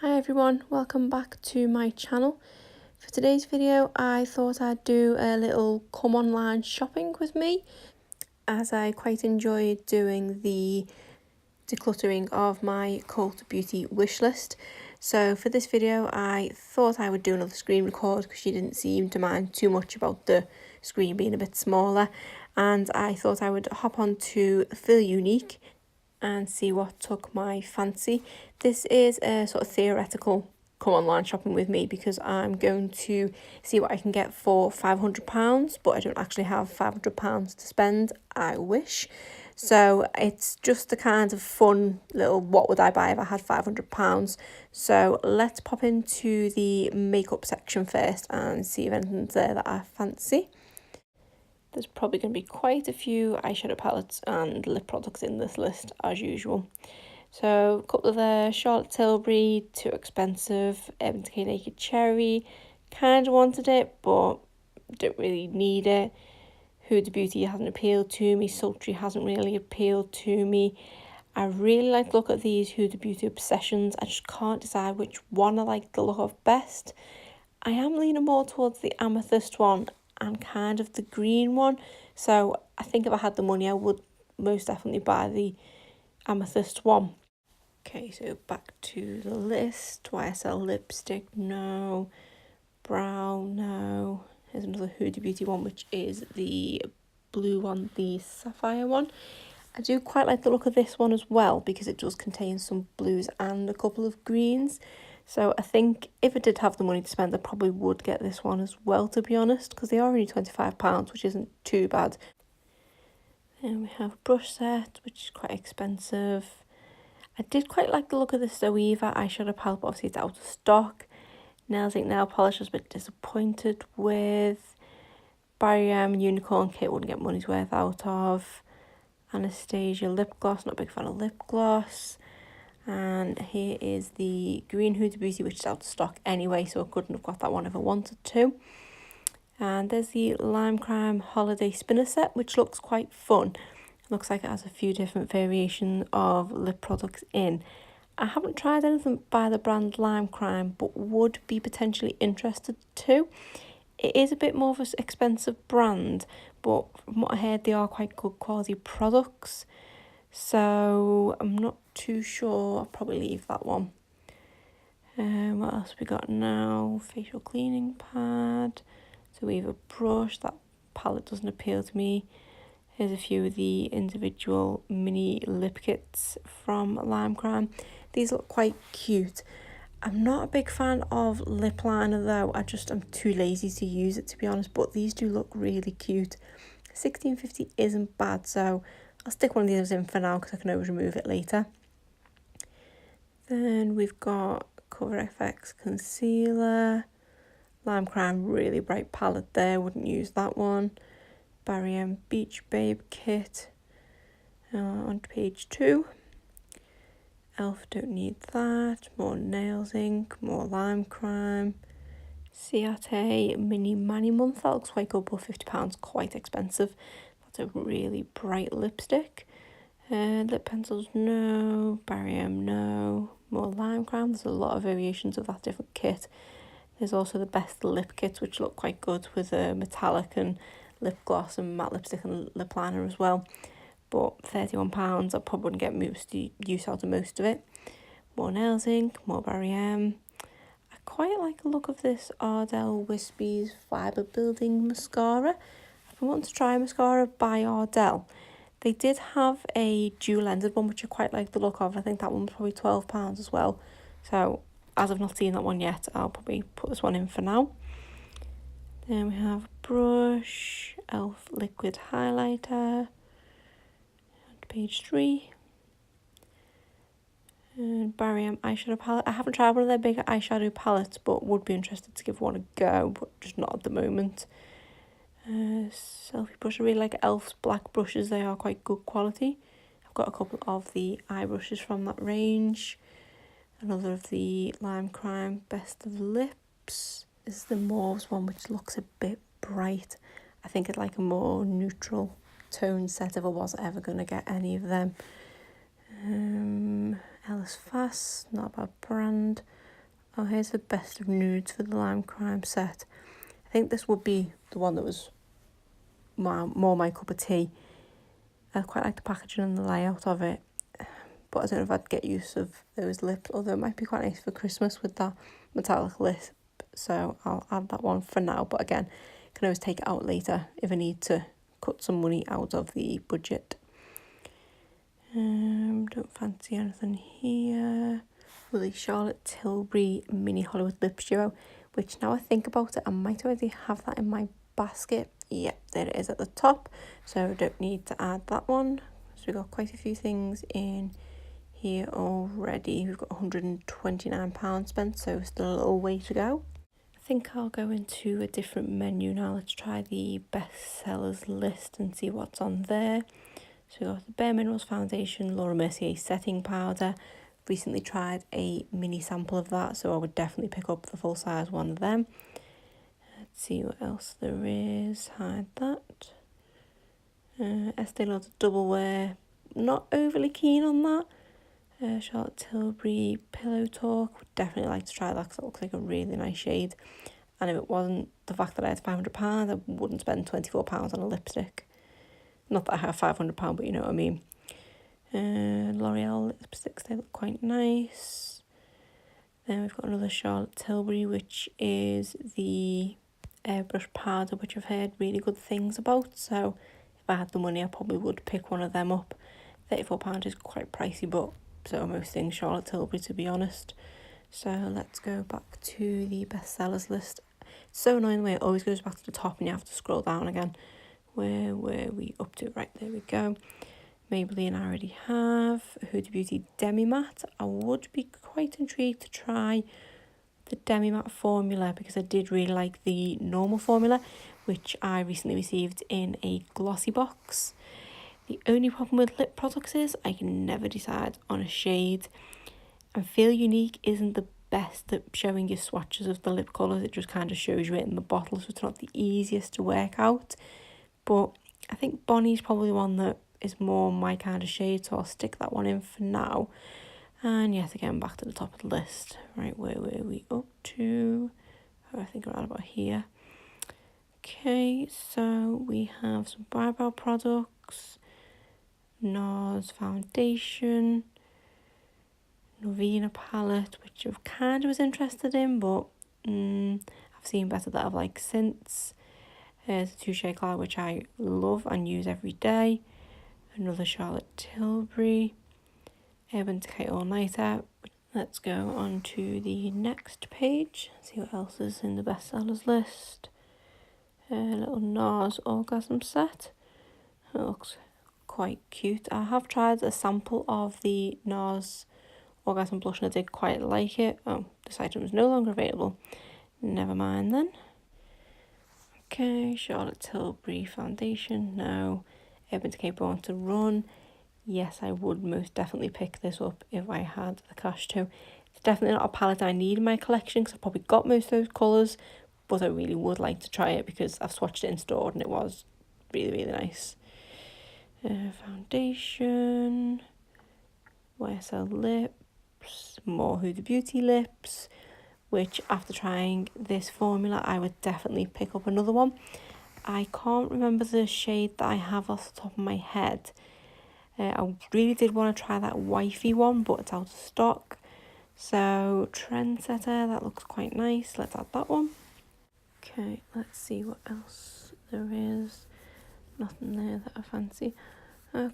Hi everyone, welcome back to my channel. For today's video I thought I'd do a little come online shopping with me, as I quite enjoyed doing the decluttering of my Cult Beauty wish list. So for this video I thought I would do another screen record because she didn't seem to mind too much about the screen being a bit smaller, and I thought I would hop on to Feel Unique and see what took my fancy. This is a sort of theoretical come online shopping with me because I'm going to see what I can get for £500, but I don't actually have £500 to spend. I wish. So it's just the kind of fun little what would I buy if I had £500. So let's pop into the makeup section first and see if anything's there that I fancy. There's probably going to be quite a few eyeshadow palettes and lip products in this list as usual. So a couple of the Charlotte Tilbury, too expensive. Urban Decay Naked Cherry, kind of wanted it but don't really need it. Huda Beauty hasn't appealed to me. Sultry hasn't really appealed to me. I really like the look at these Huda Beauty Obsessions. I just can't decide which one I like the look of best. I am leaning more towards the amethyst one and kind of the green one, so I think if I had the money I would most definitely buy the amethyst one. Okay, so back to the list. YSL lipstick, no. Brow, no. Here's another Huda Beauty one, which is the blue one, the sapphire one. I do quite like the look of this one as well because it does contain some blues and a couple of greens. So I think if I did have the money to spend, I probably would get this one as well, to be honest, because they are only £25, which isn't too bad. Then we have a brush set, which is quite expensive. I did quite like the look of the Zoeva eyeshadow palette, but obviously it's out of stock. Nails Inc nail polish I was a bit disappointed with. Barry Unicorn kit wouldn't get money's worth out of. Anastasia lip gloss, not a big fan of lip gloss. And here is the green Huda Beauty, which is out of stock anyway, so I couldn't have got that one if I wanted to. And there's the Lime Crime Holiday Spinner Set, which looks quite fun. It looks like it has a few different variations of lip products in. I haven't tried anything by the brand Lime Crime, but would be potentially interested too. It is a bit more of an expensive brand, but from what I heard, they are quite good quality products. So I'm not too sure. I'll probably leave that one. What else we got now? Facial cleaning pad. So we have a brush. That palette doesn't appeal to me. Here's a few of the individual mini lip kits from Lime Crime. These look quite cute. I'm not a big fan of lip liner though. I'm too lazy to use it, to be honest, but these do look really cute. £16.50 isn't bad, so I'll stick one of these in for now because I can always remove it later. Then we've got Cover FX concealer. Lime Crime really bright palette there, wouldn't use that one. Barry M Beach Babe kit on page 2. Elf, don't need that. More Nails Inc, more Lime Crime. Ciate Mini Mani Month, that looks quite good, but £50 quite expensive. That's a really bright lipstick. Lip pencils, no. Barry M, no. More Lime Crime, there's a lot of variations of that different kit. There's also the Best Lip kits, which look quite good with a metallic and lip gloss and matte lipstick and lip liner as well. But £31, I probably wouldn't get most use out of most of it. More Nails Inc, more Barry M. I quite like the look of this Ardell Wispies Fibre Building Mascara. I've been wanting to try a mascara by Ardell. They did have a dual-ended one, which I quite like the look of. I think that one was probably £12 as well. So as I've not seen that one yet, I'll probably put this one in for now. Then we have a brush, Elf Liquid Highlighter, page 3. And Barry M eyeshadow palette. I haven't tried one of their bigger eyeshadow palettes, but would be interested to give one a go, but just not at the moment. Selfie brush. I really like Elf's black brushes. They are quite good quality. I've got a couple of the eye brushes from that range. Another of the Lime Crime Best of Lips. This is the Mauves one, which looks a bit bright. I think I'd like a more neutral tone set if I was ever going to get any of them. Ellis Fast, not a bad brand. Oh, here's the best of nudes for the Lime Crime set. I think this would be the one that was more my cup of tea. I quite like the packaging and the layout of it, but I don't know if I'd get use of those lips, although it might be quite nice for Christmas with that metallic lip. So I'll add that one for now, but again, can always take it out later if I need to cut some money out of the budget. Don't fancy anything here. Well, the Charlotte Tilbury Mini Hollywood Lip Duo, which now I think about it, I might already have that in my basket. Yep, there it is at the top, so I don't need to add that one. So we've got quite a few things in here already. We've got £129 spent, so still a little way to go. I think I'll go into a different menu now. Let's try the bestsellers list and see what's on there. So we've got the Bare Minerals Foundation, Laura Mercier Setting Powder. Recently tried a mini sample of that, so I would definitely pick up the full size one of them. Let's see what else there is. Hide that. Estee Lauder Double Wear. Not overly keen on that. Charlotte Tilbury Pillow Talk. Would definitely like to try that because it looks like a really nice shade. And if it wasn't the fact that I had £500, I wouldn't spend £24 on a lipstick. Not that I have £500, but you know what I mean. L'Oreal lipsticks, they look quite nice. Then we've got another Charlotte Tilbury, which is the airbrush powder, which I've heard really good things about. So if I had the money, I probably would pick one of them up. £34 is quite pricey, but so are most things Charlotte Tilbury, to be honest. So let's go back to the bestsellers list. It's so annoying the way it always goes back to the top and you have to scroll down again. Where were we up to? Right, there we go. Maybelline I already have. Huda Beauty Demi Matte. I would be quite intrigued to try the Demi Matte formula because I did really like the normal formula, which I recently received in a glossy box. The only problem with lip products is I can never decide on a shade. And Feel Unique isn't the best at showing you swatches of the lip colours. It just kind of shows you it in the bottle, so it's not the easiest to work out. But I think Bonnie's probably one that is more my kind of shade, so I'll stick that one in for now. And yet again, back to the top of the list. Right, where were we up to? Oh, I think around about here. Okay, so we have some eyebrow products. NARS foundation. Novena palette, which I've kind of was interested in, but I've seen better that I've liked since. There's a Touche Cloud, which I love and use every day. Another Charlotte Tilbury. Urban Decay All Nighter. Let's go on to the next page. See what else is in the bestsellers list. A little NARS Orgasm set. It looks quite cute. I have tried a sample of the NARS Orgasm Blush and I did quite like it. Oh, this item is no longer available. Never mind then. Okay, Charlotte Tilbury foundation, no. Urban Decay Born to Run. Yes, I would most definitely pick this up if I had the cash to. It's definitely not a palette I need in my collection because I've probably got most of those colours, but I really would like to try it because I've swatched it in store and it was really, really nice. Foundation. YSL lips. More Huda Beauty lips, which after trying this formula I would definitely pick up another one. I can't remember the shade that I have off the top of my head. I really did want to try that wifey one, but it's out of stock. So Trendsetter, that looks quite nice. Let's add that one. Okay, let's see what else there is. Nothing there that I fancy.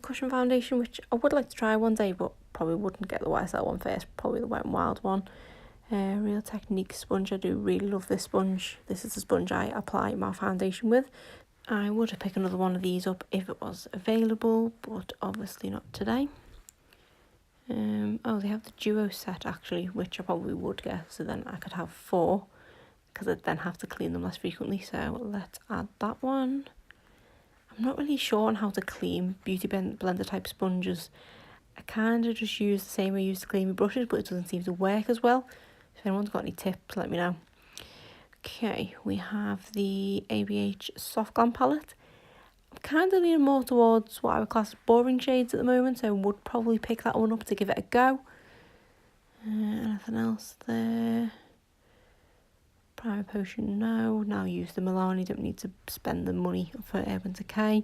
Cushion foundation, which I would like to try one day, but probably wouldn't get the YSL one first. Probably the Wet n Wild one. Real Technique sponge. I do really love this sponge. This is the sponge I apply my foundation with. I would pick another one of these up if it was available, but obviously not today. Oh, they have the duo set actually, which I probably would get, so then I could have 4 because I'd then have to clean them less frequently. So let's add that one. I'm not really sure on how to clean beauty blender type sponges. I kind of just use the same I use to clean my brushes, but it doesn't seem to work as well. If anyone's got any tips, let me know. Okay, we have the ABH Soft Glam palette. I'm kind of leaning more towards what I would class as boring shades at the moment, so I would probably pick that one up to give it a go. Anything else there? Primer potion, no. Now use the Milani, don't need to spend the money for Urban Decay.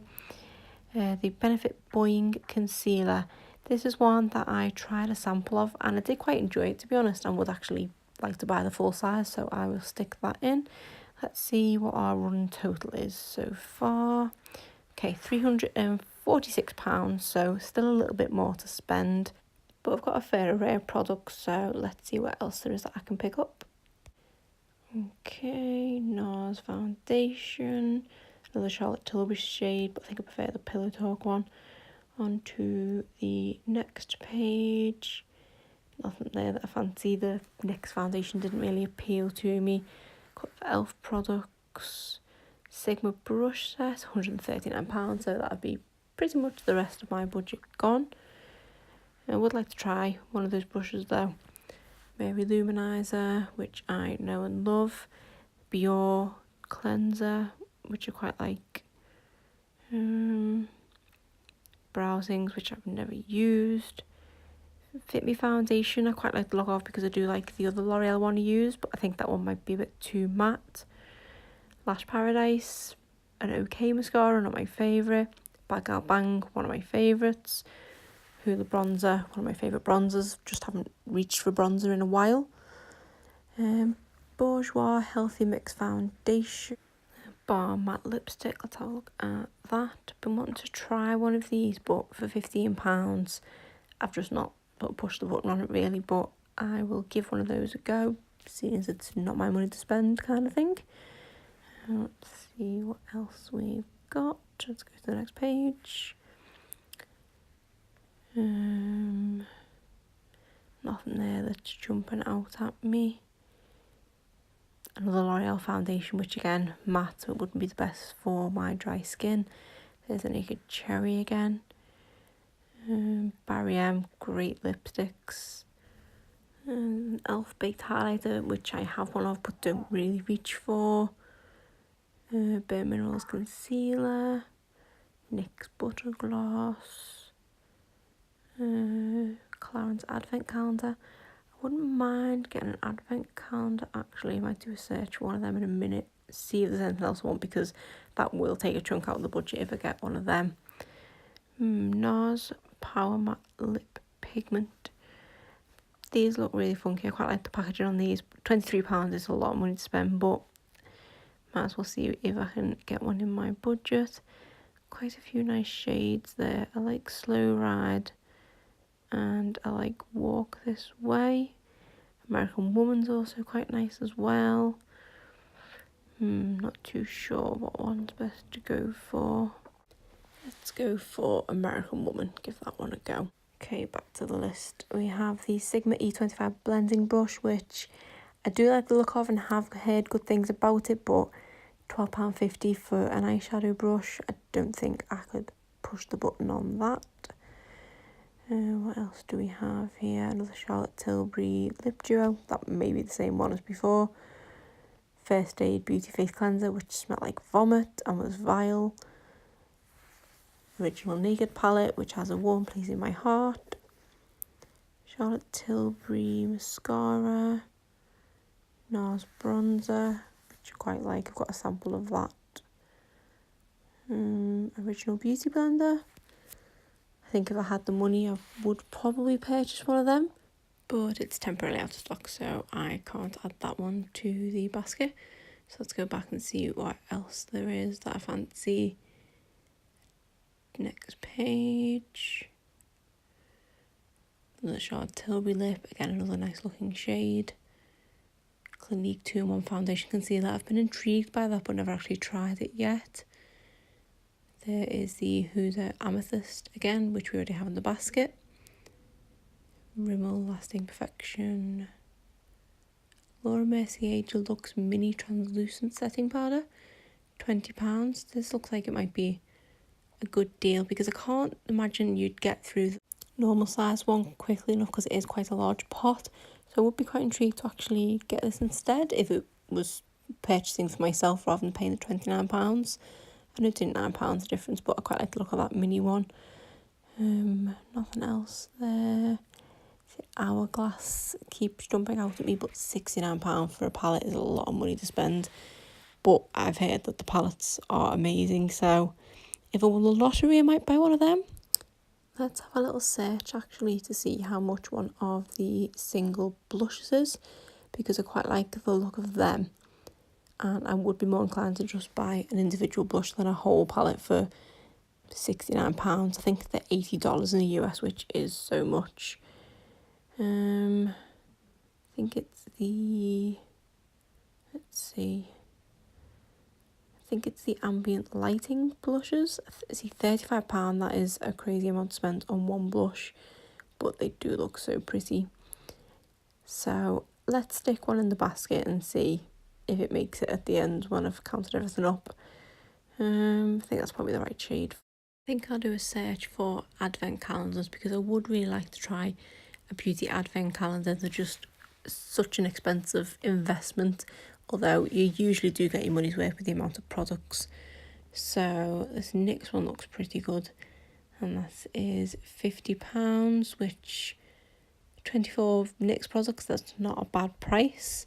The Benefit Boing Concealer. This is one that I tried a sample of and I did quite enjoy it, to be honest, and would actually like to buy the full size, so I will stick that in. Let's see what our run total is so far. Okay, £346, so still a little bit more to spend, but I've got a fair array of products, so let's see what else there is that I can pick up. Okay, NARS foundation, another Charlotte Tilbury shade, but I think I prefer the Pillow Talk one. On to the next page. Nothing there that I fancy. The NYX foundation didn't really appeal to me. Got the e.l.f. products. Sigma brush set, £139, so that would be pretty much the rest of my budget gone. I would like to try one of those brushes though. Mary Luminizer, which I know and love. Biore cleanser, which I quite like. Brow things, which I've never used. Fit Me foundation, I quite like the look of because I do like the other L'Oreal one I use, but I think that one might be a bit too matte. Lash Paradise, an okay mascara, not my favourite. Bad Gal Bang, one of my favourites. Hoola Bronzer, one of my favourite bronzers, just haven't reached for bronzer in a while. Bourjois Healthy Mix foundation. Bar matte lipstick, let's have a look at that. Been wanting to try one of these, but for £15 I've just not pushed the button on it really, but I will give one of those a go, seeing as it's not my money to spend kind of thing. Let's see what else we've got. Let's go to the next page. Nothing there that's jumping out at me. Another L'Oreal foundation, which again, matte, so it wouldn't be the best for my dry skin. There's a Naked Cherry again. Barry M, great lipsticks. e.l.f. Baked Highlighter, which I have one of but don't really reach for. Bare Minerals Concealer. NYX Butter Gloss. Clarins Advent Calendar. I wouldn't mind getting an advent calendar actually. I might do a search for one of them in a minute, see if there's anything else I want, because that will take a chunk out of the budget if I get one of them. NARS Power Matte Lip Pigment. These look really funky. I quite like the packaging on these. £23 is a lot of money to spend, but might as well see if I can get one in my budget. Quite a few nice shades there. I like Slow Ride and I like Walk This Way. American Woman's also quite nice as well. Not too sure what one's best to go for. Let's go for American Woman, give that one a go. Okay, back to the list. We have the Sigma E25 blending brush, which I do like the look of and have heard good things about it, but £12.50 for an eyeshadow brush, I don't think I could push the button on that. What else do we have here? Another Charlotte Tilbury lip duo. That may be the same one as before. First Aid Beauty Face Cleanser, which smelled like vomit and was vile. Original Naked palette, which has a warm place in my heart. Charlotte Tilbury mascara. NARS bronzer, which I quite like. I've got a sample of that. Original Beauty Blender. I think if I had the money, I would probably purchase one of them, but it's temporarily out of stock, so I can't add that one to the basket. So let's go back and see what else there is that I fancy. Next page. Another Charlotte Tilbury lip, again another nice looking shade. Clinique 2-in-1 foundation concealer. I've been intrigued by that but never actually tried it yet. There is the Huda Amethyst again, which we already have in the basket. Rimmel Lasting Perfection. Laura Mercier Deluxe Mini Translucent Setting Powder. £20. This looks like it might be a good deal because I can't imagine you'd get through the normal size one quickly enough because it is quite a large pot. So I would be quite intrigued to actually get this instead if it was purchasing for myself rather than paying the £29. I know £29 a difference, but I quite like the look of that mini one. Nothing else there. Hourglass keeps jumping out at me, but £69 for a palette is a lot of money to spend. But I've heard that the palettes are amazing, so if I won the lottery I might buy one of them. Let's have a little search actually to see how much one of the single blushes is, because I quite like the look of them, and I would be more inclined to just buy an individual blush than a whole palette for £69. I think they're $80 in the US, which is so much. I think it's the, let's see, I think it's the ambient lighting blushes. See, £35, that is a crazy amount spent on one blush, but they do look so pretty. So let's stick one in the basket and see if it makes it at the end when I've counted everything up. I think that's probably the right shade. I think I'll do a search for advent calendars, because I would really like to try a beauty advent calendar. They're just such an expensive investment, although you usually do get your money's worth with the amount of products. So this next one looks pretty good, and that is £50, which 24 NYX products, that's not a bad price.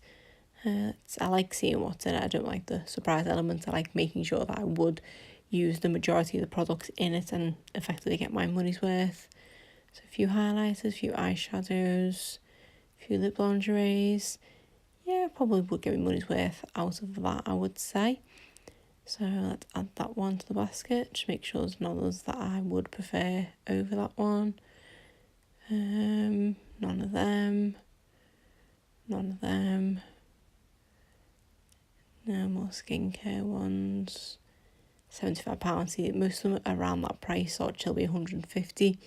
I like seeing what's in it. I don't like the surprise element. I like making sure that I would use the majority of the products in it and effectively get my money's worth. So a few highlighters, a few eyeshadows, a few lip lingeries. Yeah, probably would get my money's worth out of that, I would say. So let's add that one to the basket. Just make sure there's none others that I would prefer over that one. None of them. None of them. No more skincare ones. £75. See, most of them are around that price, or it'll be £150.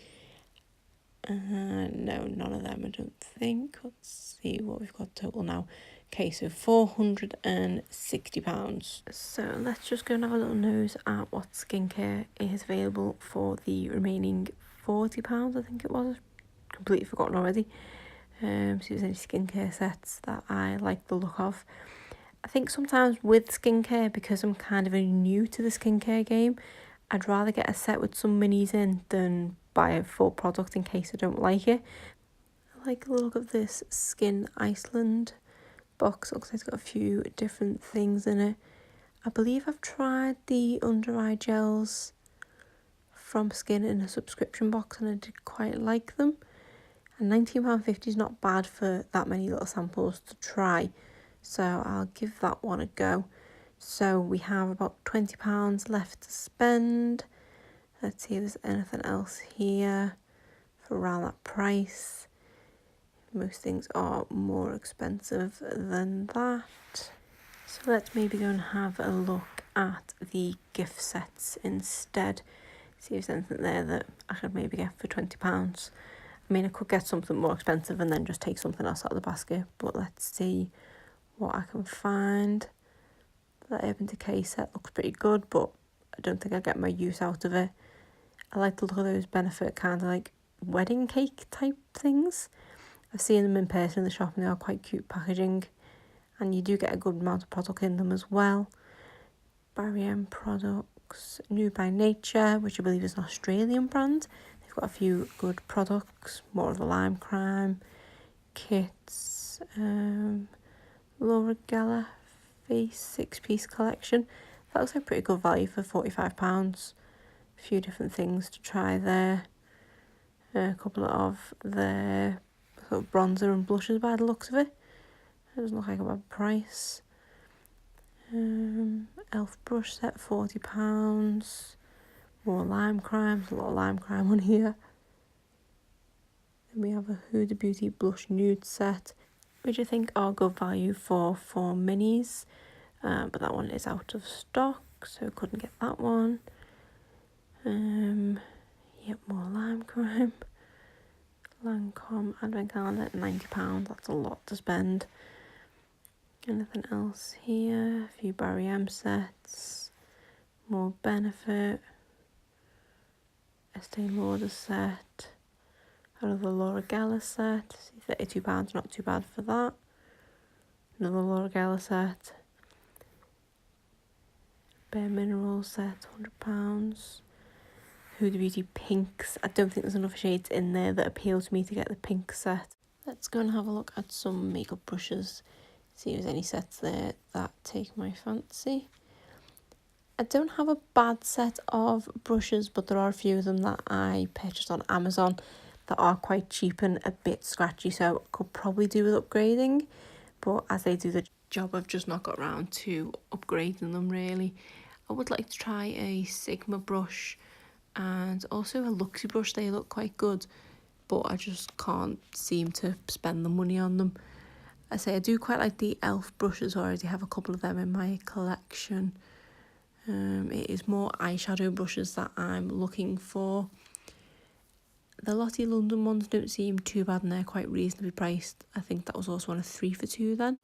No, none of them, I don't think. Let's see what we've got total now. Okay, so £460. So let's just go and have a little nose at what skincare is available for the remaining £40, I think it was. Completely forgotten already. See if there's any skincare sets that I like the look of. I think sometimes with skincare, because I'm kind of new to the skincare game, I'd rather get a set with some minis in than buy a full product in case I don't like it. I like the look of this Skin Iceland box. Looks like it's got a few different things in it. I believe I've tried the under eye gels from Skin in a subscription box and I did quite like them. And £19.50 is not bad for that many little samples to try. So I'll give that one a go. So we have about £20 left to spend. Let's see if there's anything else here for around that price. Most things are more expensive than that. So let's maybe go and have a look at the gift sets instead. See if there's anything there that I could maybe get for £20. I mean, I could get something more expensive and then just take something else out of the basket. But let's see what I can find. That Urban Decay set looks pretty good, but I don't think I get my use out of it. I like the look of those Benefit kind of like wedding cake type things. I've seen them in person in the shop and they are quite cute packaging, and you do get a good amount of product in them as well. Barry M products, New by Nature, which I believe is an Australian brand. They've got a few good products, more of the lime crime kits, Laura Geller face 6-piece collection. That looks like pretty good value for £45. A few different things to try there. A couple of their sort of bronzer and blushes by the looks of it. It doesn't look like a bad price. Elf brush set, £40. More lime crime, a lot of lime crime on here. Then we have a Huda Beauty blush nude set, which I think are good value for 4 minis. But that one is out of stock, so couldn't get that one. Yep, more lime crime. Lancome advent calendar, £90. That's a lot to spend. Anything else here? A few Barry M sets. More Benefit. Estee Lauder set. Another Laura Geller set. £32, not too bad for that. Another Laura Geller set. Bare Minerals set, £100. Huda Beauty pinks. I don't think there's enough shades in there that appeal to me to get the pink set. Let's go and have a look at some makeup brushes, see if there's any sets there that take my fancy. I don't have a bad set of brushes, but there are a few of them that I purchased on Amazon that are quite cheap and a bit scratchy, so could probably do with upgrading, but as they do the job, I've just not got around to upgrading them really. I would like to try a Sigma brush and also a Luxie brush. They look quite good, but I just can't seem to spend the money on them. I say I do quite like the e.l.f. brushes. I already have a couple of them in my collection. It is more eyeshadow brushes that I'm looking for. The Lottie London ones don't seem too bad and they're quite reasonably priced. I think that was also on a 3 for 2 then.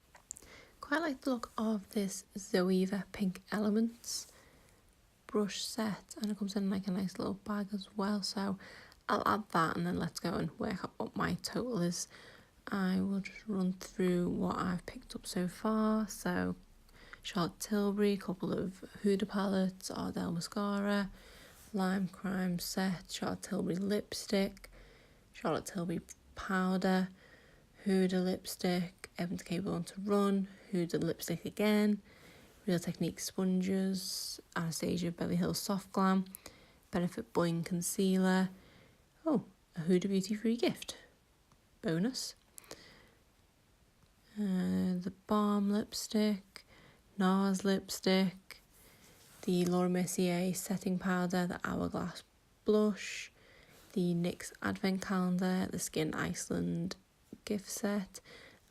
Quite like the look of this Zoeva Pink Elements brush set, and it comes in like a nice little bag as well, so I'll add that and then let's go and work out what my total is. I will just run through what I've picked up so far. So Charlotte Tilbury, a couple of Huda palettes, Ardell mascara, Lime Crime set, Charlotte Tilbury lipstick, Charlotte Tilbury powder, Huda lipstick, Evans K Born to Run, Huda lipstick again, Real Technique sponges, Anastasia Beverly Hills Soft Glam, Benefit Boing concealer, oh, a Huda Beauty free gift, bonus, the Balm lipstick, NARS lipstick, the Laura Mercier setting powder, the Hourglass blush, the NYX advent calendar, the Skin Iceland gift set,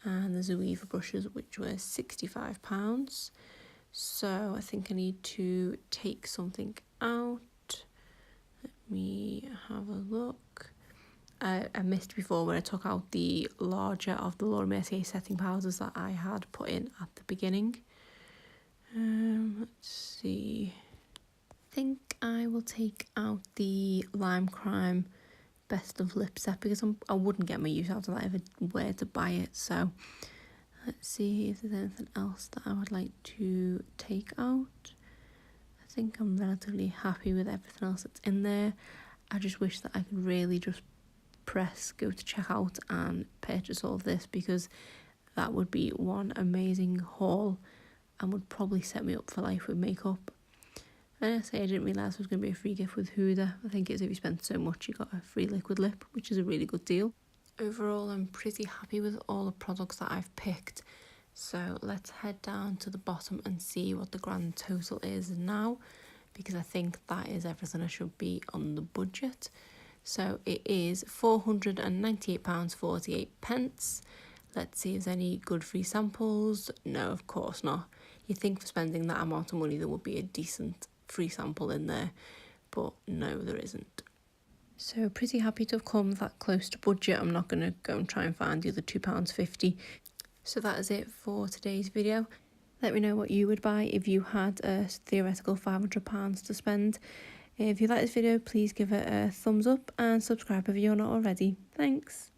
and the Zoeva brushes, which were £65. So I think I need to take something out. Let me have a look. I missed before when I took out the larger of the Laura Mercier setting powders that I had put in at the beginning. Let's see. I think I will take out the Lime Crime Best of Lip set because I wouldn't get my use out of that if I were to buy it. So let's see if there's anything else that I would like to take out. I think I'm relatively happy with everything else that's in there. I just wish that I could really just press go to checkout and purchase all of this, because that would be one amazing haul and would probably set me up for life with makeup. And I say I didn't realise there was going to be a free gift with Huda. I think it's if you spend so much you got a free liquid lip, which is a really good deal. Overall, I'm pretty happy with all the products that I've picked. So let's head down to the bottom and see what the grand total is now, because I think that is everything I should be on the budget. So it is £498.48. Let's see if there's any good free samples. No, of course not. You'd think for spending that amount of money there would be a decent free sample in there, but no, there isn't. So pretty happy to have come that close to budget. I'm not going to go and try and find the other £2.50. So that is it for today's video. Let me know what you would buy if you had a theoretical £500 to spend. If you like this video, please give it a thumbs up and subscribe if you're not already. Thanks.